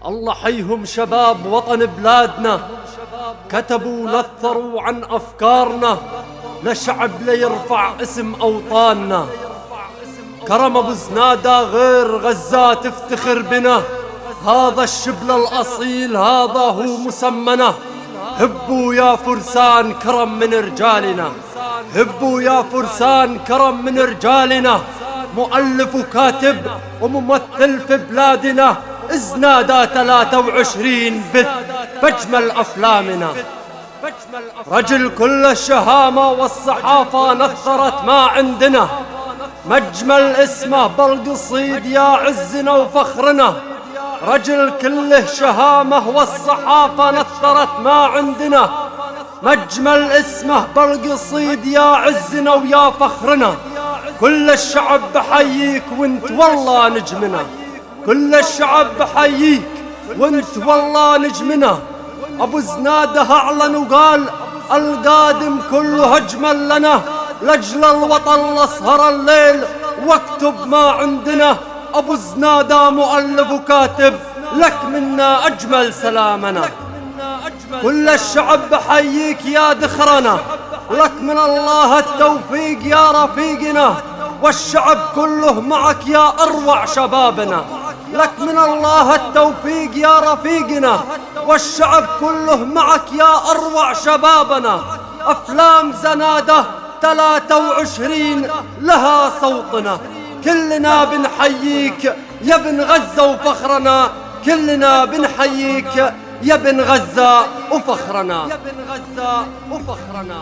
الله حيهم شباب وطن بلادنا، كتبوا نثروا عن أفكارنا لشعب ليرفع اسم أوطاننا. كرم أبو زنادة غير غزة تفتخر بنا، هذا الشبل الأصيل هذا هو مسمنا. هبوا يا فرسان كرم من رجالنا، هبوا يا فرسان كرم من رجالنا. مؤلف وكاتب وممثل في بلادنا، زنادة 23 بث بجمل أفلامنا. رجل كل الشهامة والصحافة نثرت ما عندنا، مجمل اسمه بالقصيد يا عزنا وفخرنا. رجل كله شهامة والصحافة نثرت ما عندنا، مجمل اسمه بالقصيد يا عزنا ويا فخرنا. كل الشعب بحييك وانت والله نجمنا، كل الشعب بحييك وانت والله نجمنا. ابو زنادة اعلن وقال القادم كله اجمل لنا، لاجل الوطن لسهر الليل واكتب ما عندنا. ابو زنادة مؤلف وكاتب لك منا اجمل سلامنا. كل الشعب بحييك يا دخرنا، لك من الله التوفيق يا رفيقنا. والشعب كله معك يا اروع شبابنا، لك من الله التوفيق يا رفيقنا. والشعب كله معك يا اروع شبابنا. افلام زنادة 23 لها صوتنا، كلنا بنحييك يا ابن غزة وفخرنا. كلنا بنحييك يا ابن غزة وفخرنا، يا ابن غزة وفخرنا.